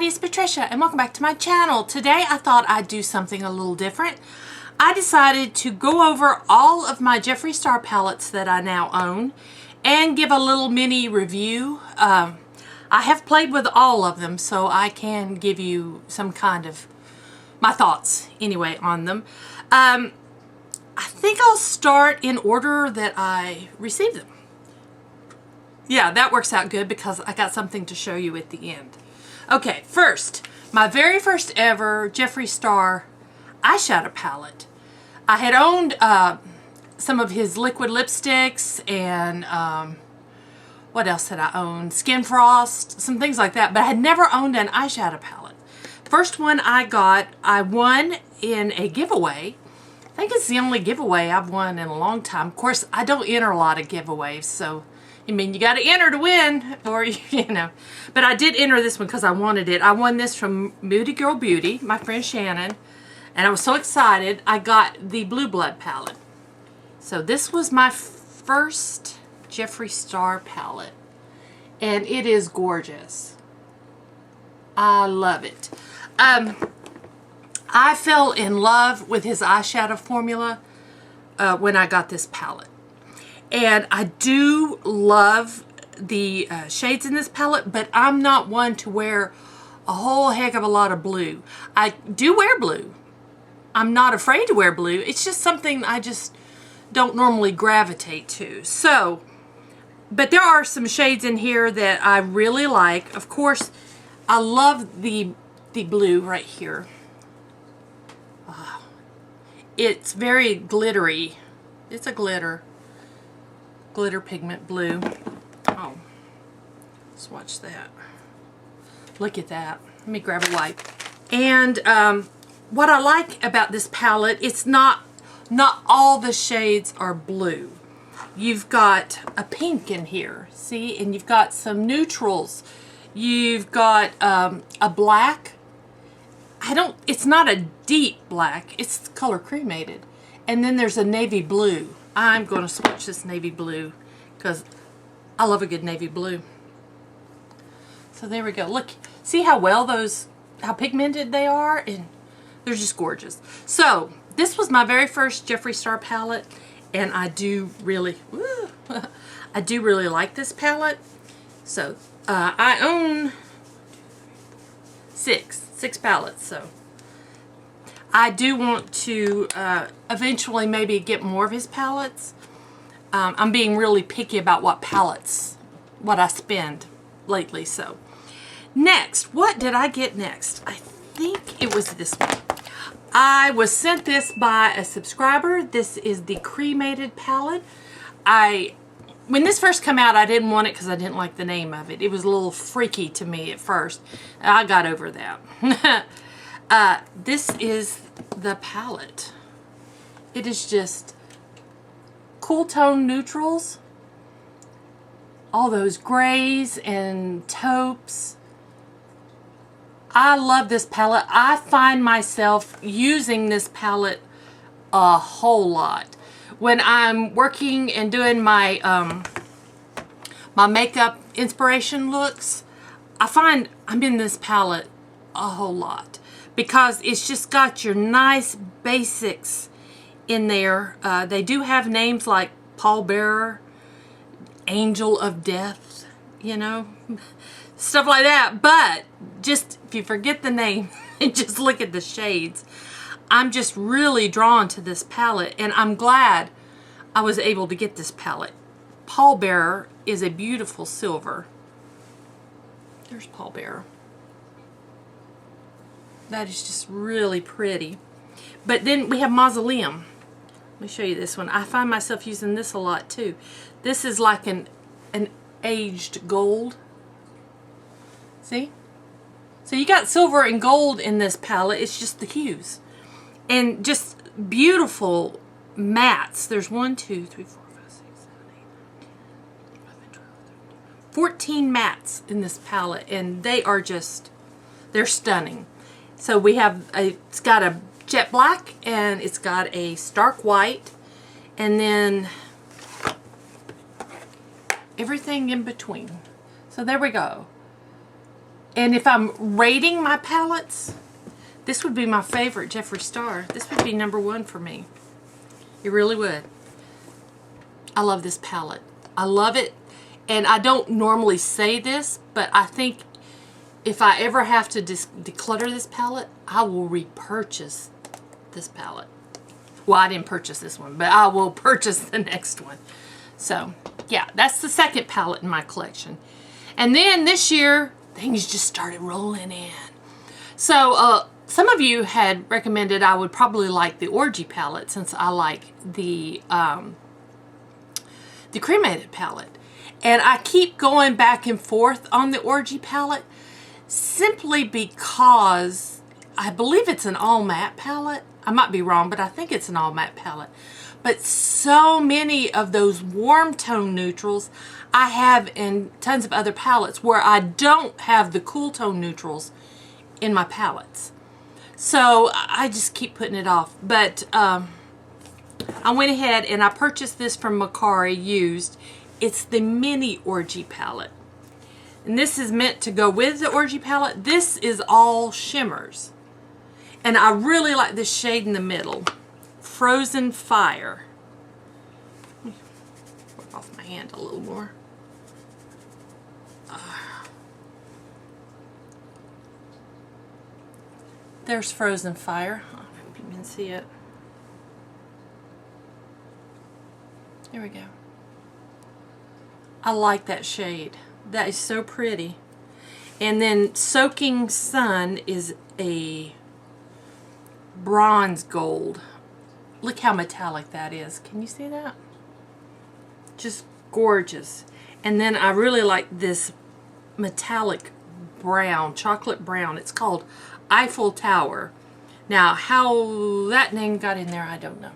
it's Patricia and welcome back to my channel. Today I thought I'd do something a little different. I decided to go over all of my Jeffree Star palettes that I now own and give a little mini review. I have played with all of them, so I can give you some kind of my thoughts anyway on them. I think I'll start in order that I received them. Yeah, that works out good because I got something to show you at the end. Okay, first, my very first ever Jeffree Star eyeshadow palette. I had owned some of his liquid lipsticks and what else had I owned? Skin Frost, some things like that, but I had never owned an eyeshadow palette. First one I got, I won in a giveaway. I think it's the only giveaway I've won in a long time. Of course, I don't enter a lot of giveaways, so I mean, you got to enter to win, or, you know. But I did enter this one because I wanted it. I won this from Moody Girl Beauty, my friend Shannon. And I was so excited, I got the Blue Blood palette. So this was my first Jeffree Star palette. And it is gorgeous. I love it. I fell in love with his eyeshadow formula when I got this palette. And I do love the shades in this palette, but I'm not one to wear a whole heck of a lot of blue. I do wear blue. I'm not afraid to wear blue. It's just something I just don't normally gravitate to. So, but there are some shades in here that I really like. Of course, I love the blue right here. It's very glittery. It's a glitter pigment blue. Oh, let's watch that. Look at that. Let me grab a wipe. And what I like about this palette, it's not all the shades are blue. You've got a pink in here, see, and you've got some neutrals. You've got a black. It's not a deep black. It's color cremated. And then there's a navy blue. I'm going to switch this navy blue because I love a good navy blue. So there we go. Look, see how well how pigmented they are? And they're just gorgeous. So this was my very first Jeffree Star palette, and I do really like this palette. So I own six palettes, so I do want to eventually maybe get more of his palettes. I'm being really picky about what I spend lately. So next, what did I get next? I think it was this one. I was sent this by a subscriber. This is the Cremated palette. When this first came out, I didn't want it because I didn't like the name of it. It was a little freaky to me at first. I got over that. This is the palette. It is just cool tone neutrals. All those grays and taupes. I love this palette. I find myself using this palette a whole lot. When I'm working and doing my my makeup inspiration looks, I find I'm in this palette a whole lot because it's just got your nice basics in there. They do have names like Pallbearer, Angel of Death, you know, stuff like that. But just if you forget the name and just look at the shades, I'm just really drawn to this palette, and I'm glad I was able to get this palette. Pallbearer is a beautiful silver. There's Pallbearer. That is just really pretty. But then we have Mausoleum. Let me show you this one. I find myself using this a lot too. This is like an aged gold. See? So you got silver and gold in this palette. It's just the hues. And just beautiful mattes. There's 1, 2, 3, 4, 5, 6, 7, 8, 9, 10, 11, 12, 13, 14 mattes in this palette. And they are just, they're stunning. So we have it's got a jet black and it's got a stark white. And then everything in between. So there we go. And if I'm rating my palettes, this would be my favorite Jeffree Star. This would be #1 for me. It really would. I love this palette. I love it. And I don't normally say this, but I think if I ever have to declutter this palette, I will repurchase this palette. Well, I didn't purchase this one, but I will purchase the next one. So, yeah, that's the second palette in my collection. And then this year, things just started rolling in. So, some of you had recommended I would probably like the Orgy palette, since I like the cremated palette. And I keep going back and forth on the Orgy palette simply because I believe it's an all matte palette. I might be wrong, but I think it's an all matte palette. But so many of those warm tone neutrals I have in tons of other palettes where I don't have the cool tone neutrals in my palettes. So I just keep putting it off. But I went ahead and I purchased this from Mercari used. It's the mini Orgy palette. And this is meant to go with the Orgy palette. This is all shimmers. And I really like this shade in the middle. Frozen Fire. Work off my hand a little more. There's Frozen Fire. I hope you can see it. There we go. I like that shade. That is so pretty. And then Soaking Sun is a bronze gold. Look how metallic that is. Can you see that? Just gorgeous. And then I really like this metallic brown, chocolate brown. It's called Eiffel Tower. Now, how that name got in there, I don't know.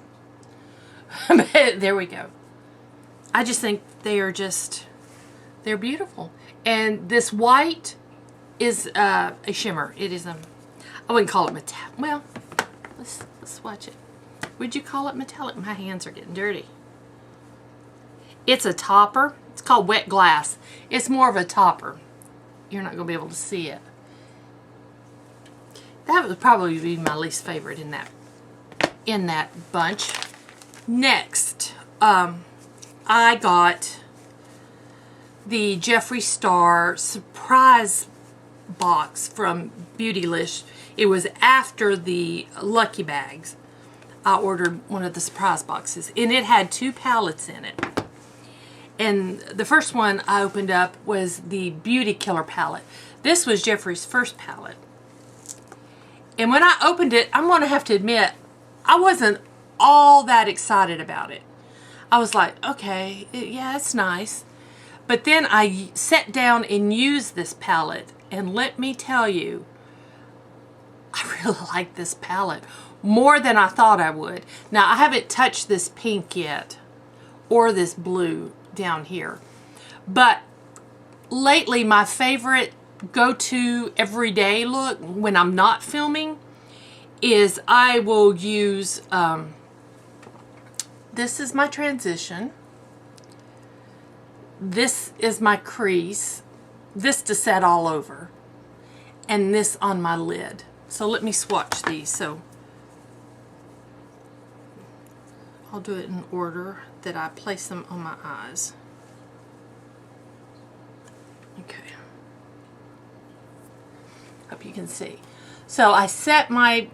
But there we go. I just think they are just, they're beautiful. And this white is a shimmer. It is I wouldn't call it metallic. Well, let's swatch it. Would you call it metallic? My hands are getting dirty. It's a topper. It's called Wet Glass. It's more of a topper. You're not going to be able to see it. That would probably be my least favorite in that bunch. Next, I got the Jeffree Star surprise box from Beautylish. It was after the Lucky Bags. I ordered one of the surprise boxes, and it had 2 palettes in it. And the first one I opened up was the Beauty Killer palette. This was Jeffree's first palette. And when I opened it, I'm going to have to admit, I wasn't all that excited about it. I was like, okay, yeah, it's nice. But then I sat down and used this palette, and let me tell you, I really like this palette more than I thought I would. Now, I haven't touched this pink yet, or this blue down here. But lately, my favorite go-to everyday look when I'm not filming is I will use, this is my transition. This is my crease. This to set all over. And this on my lid. So let me swatch these. So I'll do it in order that I place them on my eyes. Okay. Hope you can see. So I set my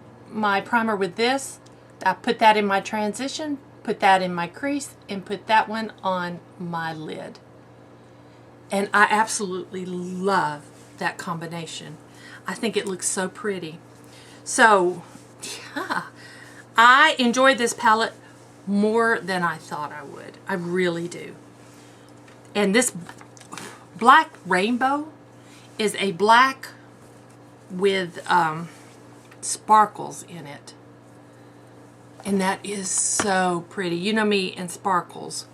primer with this. I put that in my transition, put that in my crease, and put that one on my lid. And I absolutely love that combination. I think it looks so pretty. So, yeah, I enjoyed this palette more than I thought I would. I really do. And this Black Rainbow is a black with sparkles in it. And that is so pretty. You know me and sparkles.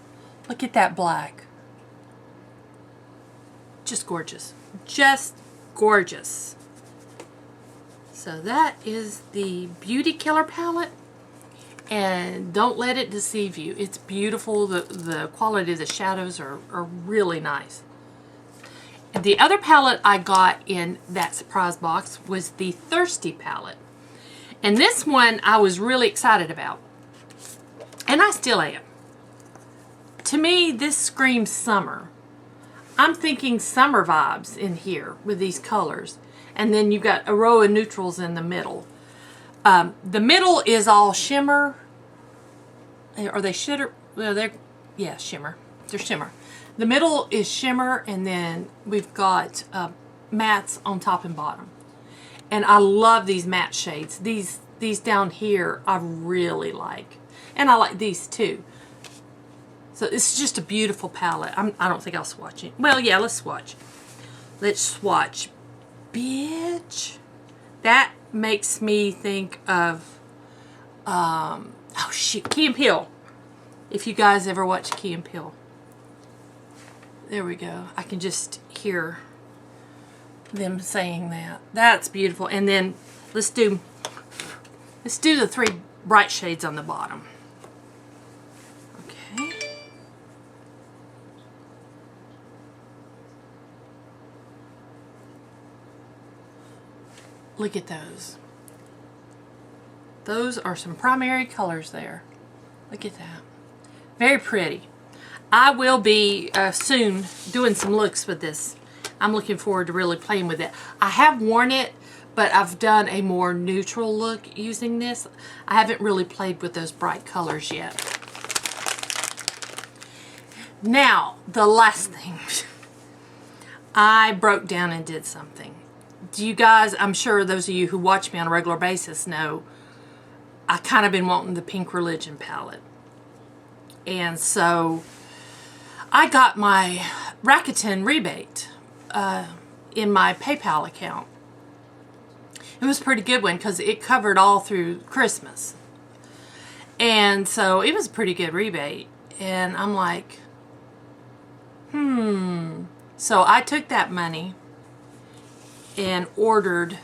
Look at that black. Just gorgeous. Just gorgeous. So that is the Beauty Killer palette. And don't let it deceive you. It's beautiful. The quality of the shadows are really nice. The other palette I got in that surprise box was the Thirsty palette. And this one I was really excited about. And I still am. To me, this screams summer. I'm thinking summer vibes in here with these colors. And then you've got a row of neutrals in the middle. The middle is all shimmer. Are they shimmer? Well, yeah, shimmer. They're shimmer. The middle is shimmer, and then we've got mattes on top and bottom. And I love these matte shades. These down here I really like. And I like these too. So it's just a beautiful palette. I don't think I'll swatch it. Well, yeah, let's swatch. Let's swatch. Bitch. That makes me think of, oh shoot, Key and Peele. If you guys ever watch Key and Peele. There we go. I can just hear them saying that. That's beautiful. And then let's do the 3 bright shades on the bottom. Okay. Look at those. Those are some primary colors there. Look at that. Very pretty. I will be soon doing some looks with this. I'm looking forward to really playing with it. I have worn it, but I've done a more neutral look using this. I haven't really played with those bright colors yet. Now, the last thing. I broke down and did something. Do you guys, I'm sure those of you who watch me on a regular basis know, I kind of been wanting the Pink Religion palette. And so I got my Rakuten rebate in my PayPal account. It was a pretty good one because it covered all through Christmas. And so it was a pretty good rebate. And I'm like, So I took that money and ordered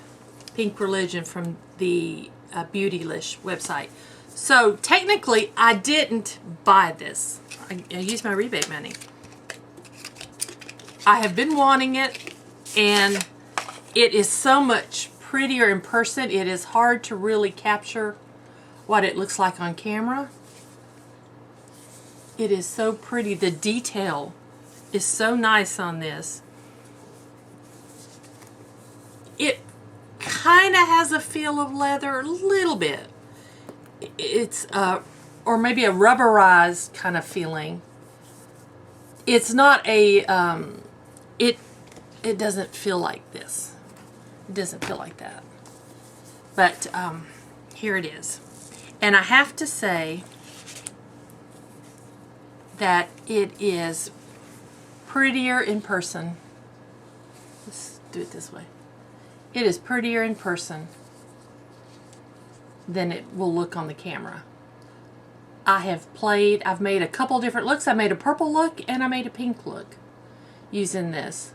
Pink Religion from the Beautylish website. So technically I didn't buy this. I used my rebate money. I have been wanting it, and it is so much prettier in person. It is hard to really capture what it looks like on camera. It is so pretty. The detail is so nice on this. It kind of has a feel of leather, a little bit. It's or maybe a rubberized kind of feeling. It's not a it doesn't feel like this. It doesn't feel like that. But here it is. And I have to say that it is prettier in person. Let's do it this way. It is prettier in person than it will look on the camera. I've made a couple different looks. I made a purple look and I made a pink look using this.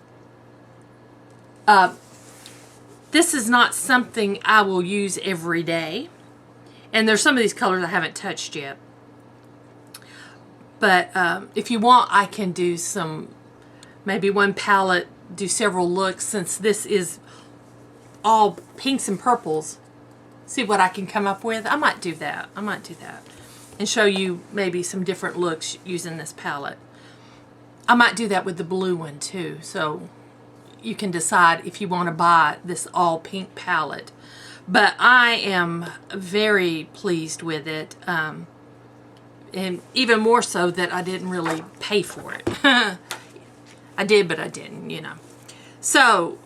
This is not something I will use every day. And there's some of these colors I haven't touched yet. But if you want, I can do maybe one palette, do several looks, since this is all pinks and purples. See what I can come up with. I might do that. And show you maybe some different looks using this palette. I might do that with the blue one too. So you can decide if you want to buy this all pink palette. But I am very pleased with it. And even more so that I didn't really pay for it. I did, but I didn't, you know. So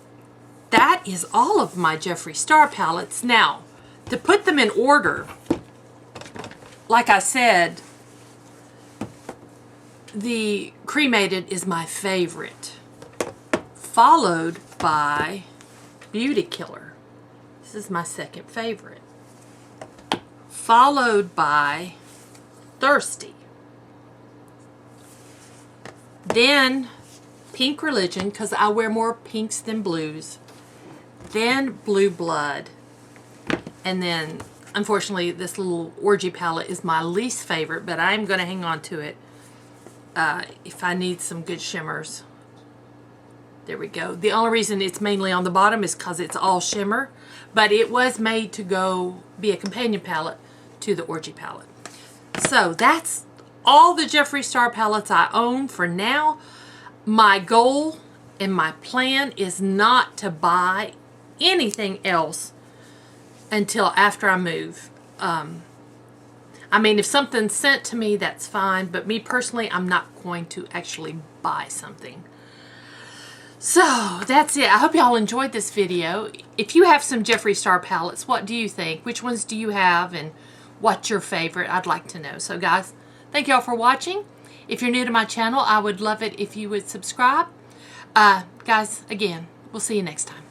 that is all of my Jeffree Star palettes. Now, to put them in order, like I said, the Cremated is my favorite, followed by Beauty Killer. This is my second favorite. Followed by Thirsty. Then Pink Religion, because I wear more pinks than blues. Then Blue Blood. And then, unfortunately, this little orgy palette is my least favorite, but I'm going to hang on to it if I need some good shimmers. There we go. The only reason it's mainly on the bottom is because it's all shimmer, but it was made to go be a companion palette to the Orgy palette. So that's all the Jeffree Star palettes I own for now. My goal and my plan is not to buy anything else until after I move. I mean, if something's sent to me, that's fine, but me personally, I'm not going to actually buy something. So that's it. I hope y'all enjoyed this video. If you have some Jeffree Star palettes, what do you think? Which ones do you have, and what's your favorite? I'd like to know. So guys, thank y'all for watching. If you're new to my channel, I would love it if you would subscribe. Guys, again, we'll see you next time.